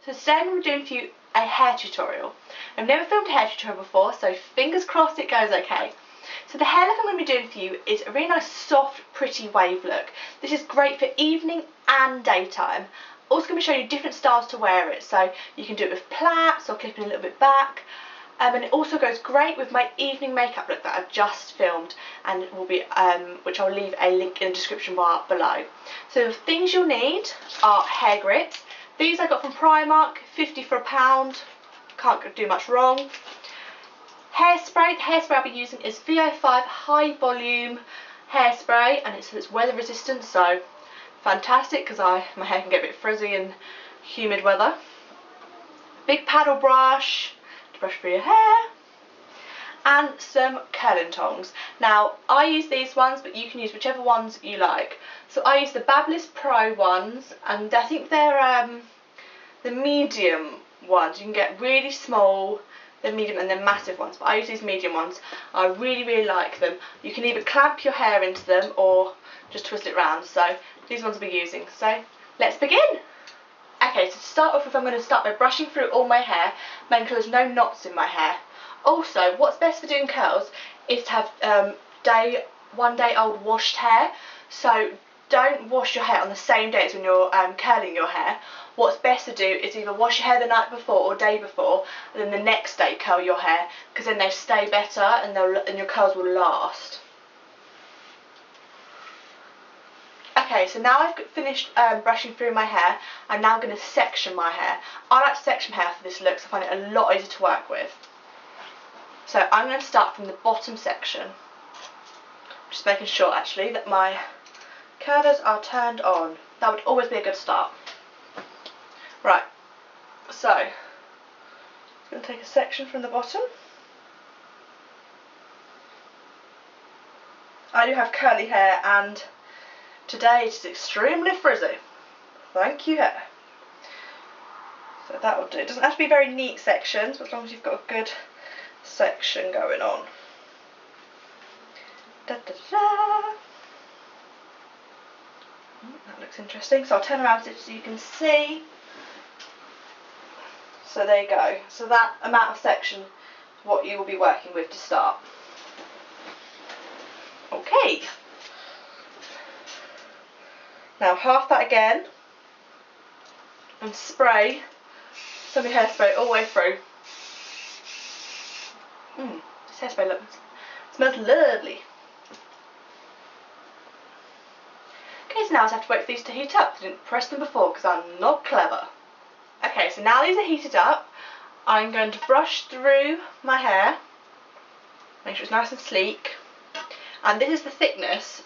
So today I'm going to be doing for you a hair tutorial. I've never filmed a hair tutorial before, so fingers crossed it goes okay. So the hair look I'm going to be doing for you is a really nice soft pretty wave look. This is great for evening and daytime. Also going to be showing you different styles to wear it, so you can do it with plaits or clipping a little bit back. And it also goes great with my evening makeup look that I've just filmed, and will be which I'll leave a link in the description bar below. So the things you'll need are hair grits. These I got from Primark, 50 for £1. Can't do much wrong. Hairspray. The hairspray I'll be using is VO5 high volume hairspray, and it's weather resistant, so fantastic because my hair can get a bit frizzy in humid weather. Big paddle brush to brush through your hair, and some curling tongs. Now I use these ones, but you can use whichever ones you like. So I use the Babyliss Pro ones, and I think they're the medium ones. You can get really small, the medium, and then massive ones, but I use these medium ones. I really like them. You can either clamp your hair into them or just twist it round, so these ones I'll be using. So let's begin. Okay, so to start off with, I'm going to start by brushing through all my hair, making sure there's no knots in my hair. Also, what's best for doing curls is to have 1 day old washed hair. So don't wash your hair on the same day as when you're curling your hair. What's best to do is either wash your hair the night before or day before, and then the next day curl your hair, because then they stay better and your curls will last. Okay, so now I've finished brushing through my hair, I'm now going to section my hair. I like to section hair for this look, so I find it a lot easier to work with. So I'm going to start from the bottom section. Just making sure actually that my curlers are turned on. That would always be a good start. Right, so I'm going to take a section from the bottom. I do have curly hair, and today it is extremely frizzy. Thank you, hair. So that will do. It doesn't have to be very neat sections, but as long as you've got a good section going on. Da, da, da. That looks interesting. So I'll turn around so you can see. So there you go. So that amount of section is what you will be working with to start. Okay. Now half that again, and spray some of your hairspray all the way through. This hairspray smells lovely. Okay, so now I just have to wait for these to heat up. I didn't press them before because I'm not clever. Okay, so now these are heated up, I'm going to brush through my hair, make sure it's nice and sleek, and this is the thickness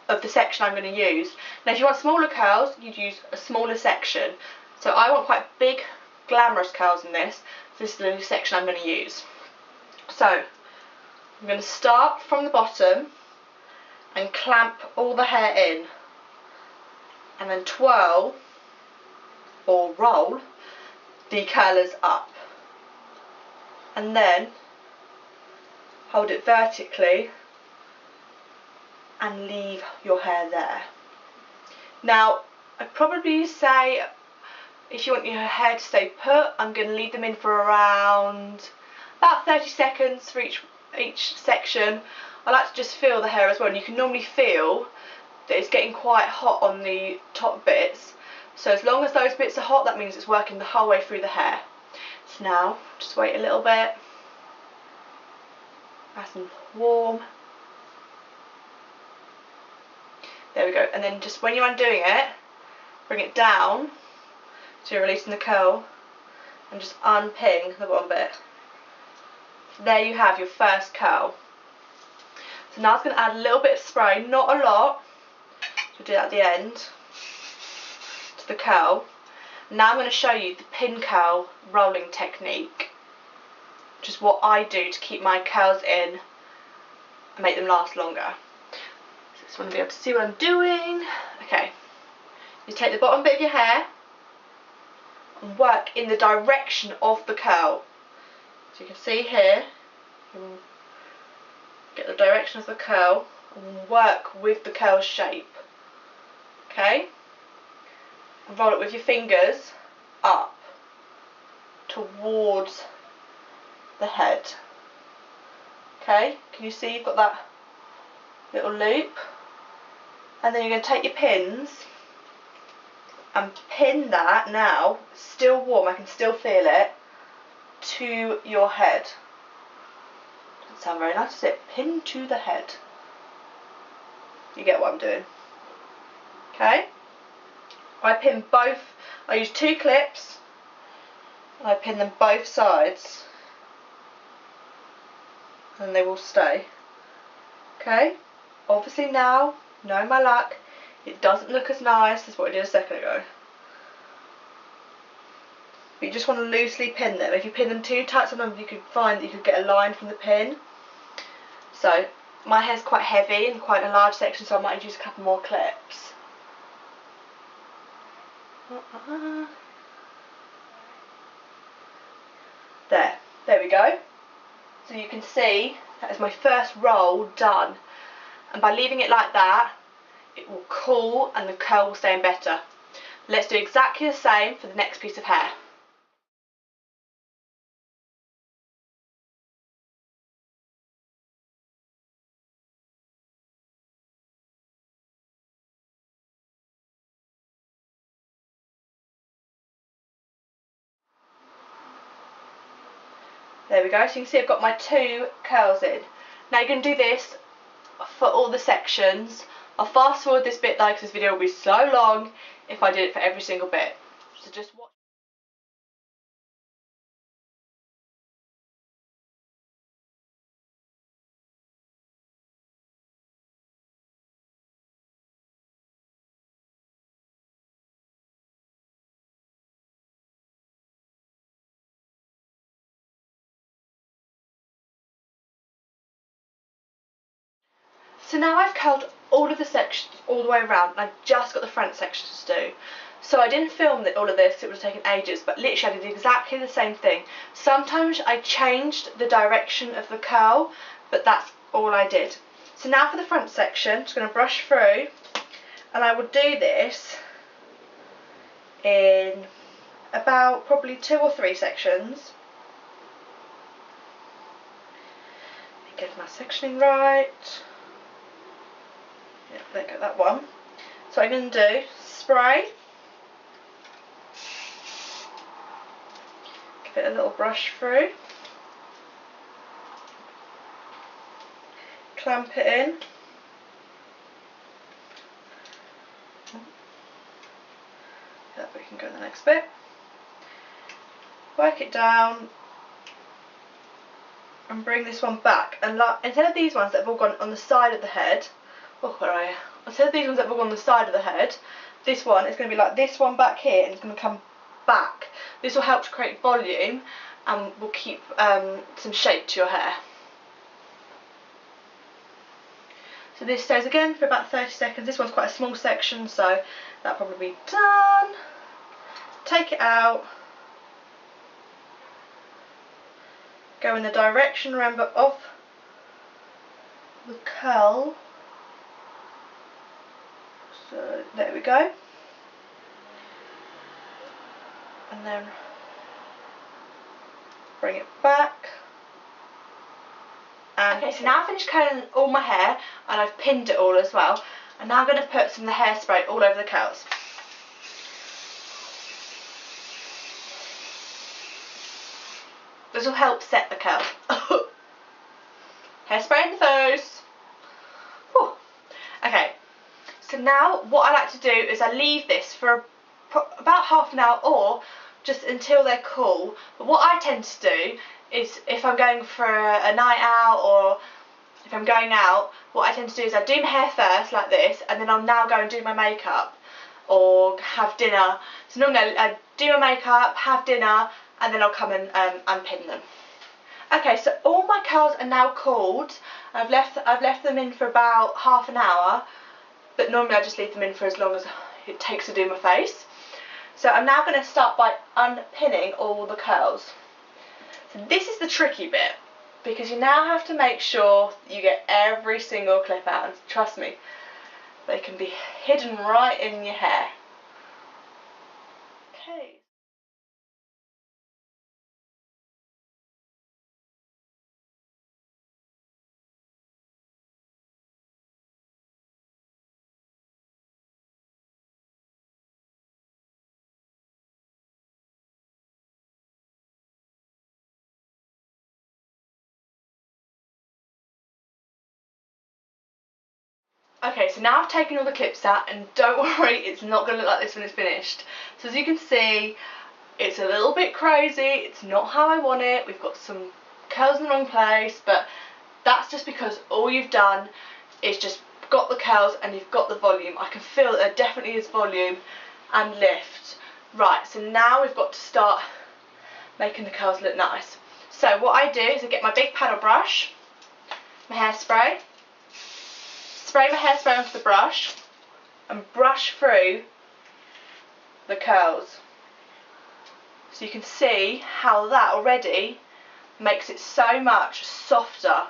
of the section I'm going to use. Now if you want smaller curls, you'd use a smaller section. So I want quite big, glamorous curls in this, so this is the section I'm going to use. So I'm going to start from the bottom and clamp all the hair in, and then twirl or roll the curlers up, and then hold it vertically and leave your hair there. Now I'd probably say if you want your hair to stay put, I'm going to leave them in for around about 30 seconds for each section. I like to just feel the hair as well, and you can normally feel that it's getting quite hot on the top bits. So as long as those bits are hot, that means it's working the whole way through the hair. So now, just wait a little bit. Nice and warm. There we go. And then just when you're undoing it, bring it down so you're releasing the curl, and just unpin the bottom bit. So there you have your first curl. So now I'm going to add a little bit of spray, not a lot. So we'll do that at the end. The curl. Now I'm going to show you the pin curl rolling technique, which is what I do to keep my curls in and make them last longer. So just want to be able to see what I'm doing. Okay, you take the bottom bit of your hair and work in the direction of the curl. So you can see here, you can get the direction of the curl and work with the curl shape. Okay? And roll it with your fingers up. towards the head. Okay, can you see you've got that little loop? And then you're going to take your pins and pin that now, still warm, I can still feel it, to your head. Doesn't sound very nice, does it? Pin to the head. You get what I'm doing. Okay? I pin both, I use 2 clips, and I pin them both sides, and they will stay. Okay? Obviously now, knowing my luck, it doesn't look as nice as what I did a second ago. But you just want to loosely pin them. If you pin them too tight, sometimes you could find that you could get a line from the pin. So, my hair's quite heavy and quite a large section, so I might use a couple more clips. There we go. So you can see that is my first roll done. And by leaving it like that, it will cool and the curl will stay in better. Let's do exactly the same for the next piece of hair. There we go, so you can see I've got my 2 curls in. Now you're going to do this for all the sections. I'll fast forward this bit though because this video will be so long if I did it for every single bit. So just watch. So now I've curled all of the sections all the way around and I've just got the front sections to do. So I didn't film all of this, it would have taken ages, but literally I did exactly the same thing. Sometimes I changed the direction of the curl, but that's all I did. So now for the front section, I'm just going to brush through, and I will do this in about probably 2 or 3 sections. Get my sectioning right. Yeah, there you go, that one. So I'm going to do spray, give it a little brush through, clamp it in, that we can go to the next bit, work it down and bring this one back, and instead of these ones that have all gone on the side of the head, instead of these ones that have all gone on the side of the head, this one is going to be like this one back here, and it's going to come back. This will help to create volume and will keep some shape to your hair. So this stays again for about 30 seconds. This one's quite a small section, so that'll probably be done. Take it out. Go in the direction, remember, of the curl. So there we go. And then bring it back. And okay, so now I've finished curling all my hair and I've pinned it all as well. And now I'm going to put some of the hairspray all over the curls. This will help set the curl. Hairspray in the face. Whew. Okay, so now what I like to do is I leave this for about half an hour or just until they're cool. But what I tend to do is if I'm going for a night out or if I'm going out, what I tend to do is I do my hair first like this, and then I'll now go and do my makeup or have dinner. So normally I do my makeup, have dinner, and then I'll come and unpin them. Okay, so all my curls are now cooled. I've left them in for about half an hour, but normally I just leave them in for as long as it takes to do my face. So I'm now going to start by unpinning all the curls. So this is the tricky bit, because you now have to make sure you get every single clip out, and trust me, they can be hidden right in your hair. Okay. Okay, so now I've taken all the clips out, and don't worry, it's not going to look like this when it's finished. So as you can see, it's a little bit crazy, it's not how I want it, we've got some curls in the wrong place, but that's just because all you've done is just got the curls and you've got the volume. I can feel that there definitely is volume and lift. Right, so now we've got to start making the curls look nice. So what I do is I get my big paddle brush, my hairspray, spray my hairspray onto the brush and brush through the curls. So you can see how that already makes it so much softer.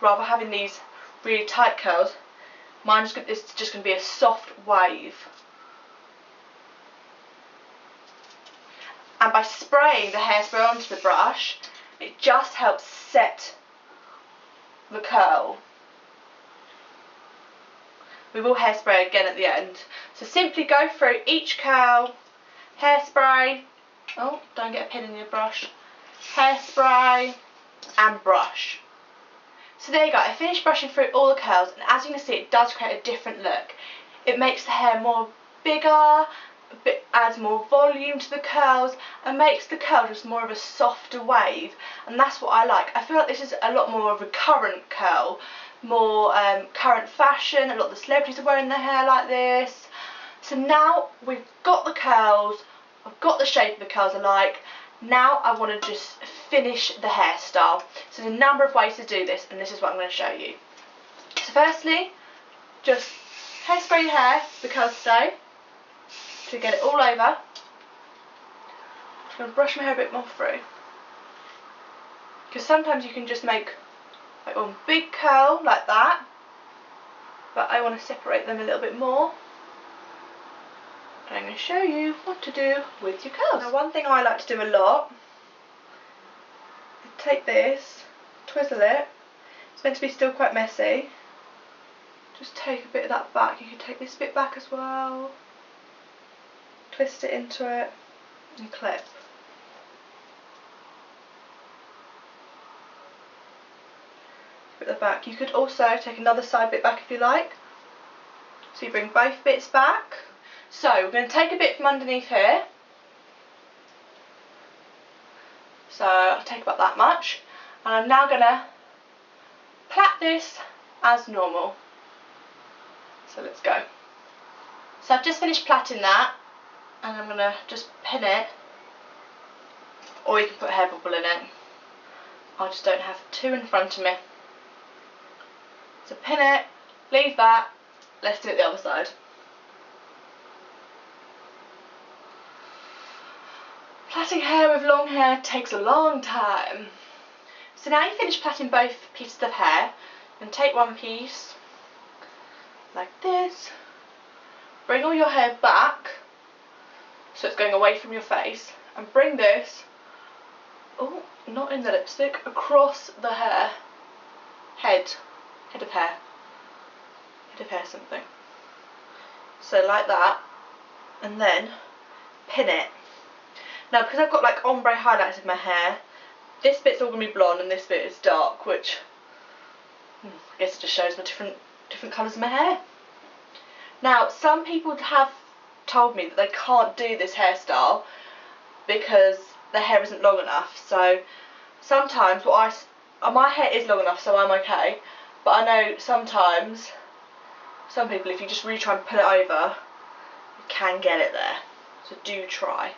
Rather having these really tight curls, it's just going to be a soft wave. And by spraying the hairspray onto the brush, it just helps set the curl. We will hairspray again at the end. So simply go through each curl, hairspray, oh, don't get a pin in your brush, hairspray and brush. So there you go, I finished brushing through all the curls, and as you can see, it does create a different look. It makes the hair more bigger, adds more volume to the curls, and makes the curl just more of a softer wave, and that's what I like. I feel like this is a lot more of a current curl, more current fashion. A lot of the celebrities are wearing their hair like this. So now we've got the curls, I've got the shape of the curls I like. Now I want to just finish the hairstyle. So there's a number of ways to do this, and this is what I'm going to show you. So firstly, just hairspray your hair, the curls stay, to get it all over. I'm going to brush my hair a bit more through, because sometimes you can just make like one big curl like that, but I want to separate them a little bit more. And I'm going to show you what to do with your curls. Now, one thing I like to do a lot is take this, twizzle it. It's meant to be still quite messy. Just take a bit of that back. You can take this bit back as well. Twist it into it and clip. At the back. You could also take another side bit back if you like. So you bring both bits back. So we're going to take a bit from underneath here. So I'll take about that much. And I'm now going to plait this as normal. So let's go. So I've just finished plaiting that, and I'm going to just pin it, or you can put a hair bubble in it. I just don't have two in front of me. So pin it, leave that, let's do it the other side. Plaiting hair with long hair takes a long time. So now you've finished plaiting both pieces of hair, and take one piece like this, bring all your hair back so it's going away from your face, and bring this, oh, not in the lipstick, across the hair, head of hair something. So like that, and then pin it. Now because I've got like ombre highlights in my hair, this bit's all going to be blonde and this bit is dark, which I guess it just shows my different colours in my hair. Now some people have told me that they can't do this hairstyle because their hair isn't long enough. So sometimes my hair is long enough, so I'm okay, but I know sometimes some people, if you just really try and pull it over, you can get it there. So do try.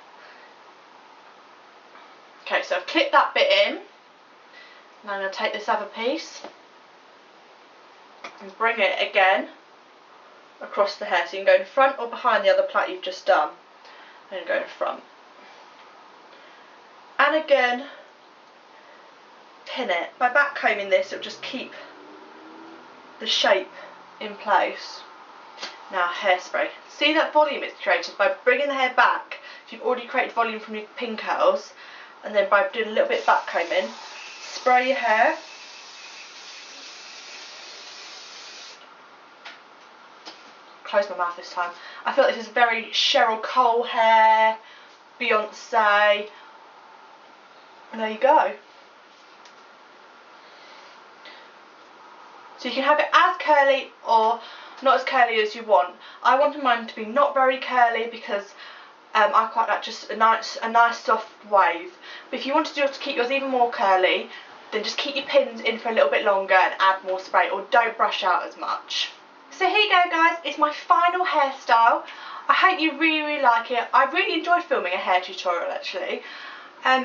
Okay, so I've clipped that bit in. Now I'm going to take this other piece and bring it again across the hair. So you can go in front or behind the other plait you've just done. And go in front. And again, pin it. By back combing this, it'll just keep the shape in place. Now hairspray. See that volume it's created by bringing the hair back. If you've already created volume from your pin curls, and then by doing a little bit of back combing, spray your hair. Close my mouth this time. I feel like this is very Cheryl Cole hair, Beyonce, and there you go. So you can have it as curly or not as curly as you want. I wanted mine to be not very curly because I quite like just a nice soft wave. But if you want to keep yours even more curly, then just keep your pins in for a little bit longer and add more spray, or don't brush out as much. So here you go guys, it's my final hairstyle. I hope you really like it. I really enjoyed filming a hair tutorial actually.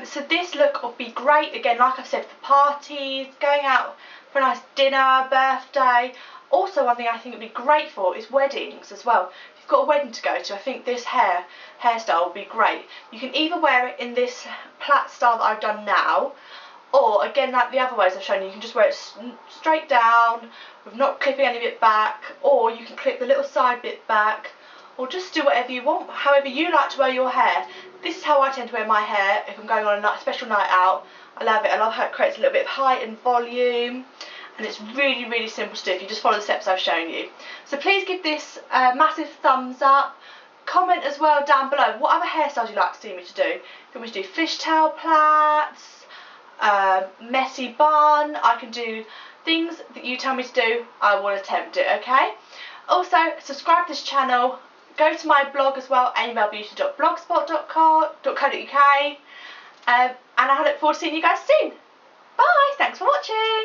So this look will be great, again like I've said, for parties, going out for a nice dinner, birthday. Also one thing I think it would be great for is weddings as well. If you've got a wedding to go to, I think this hairstyle will be great. You can either wear it in this plait style that I've done now, or again like the other ways I've shown you, you can just wear it straight down with not clipping any bit back, or you can clip the little side bit back, or just do whatever you want, however you like to wear your hair. This is how I tend to wear my hair if I'm going on a special night out. I love it. I love how it creates a little bit of height and volume, and it's really, really simple to do if you just follow the steps I've shown you. So please give this a massive thumbs up. Comment as well down below what other hairstyles you'd like to see me to do. If you want me to do fishtail plaits, messy bun, I can do things that you tell me to do, I will attempt it, okay? Also, subscribe to this channel, go to my blog as well, amybellbeauty.blogspot.co.uk, and I look forward to seeing you guys soon. Bye, thanks for watching.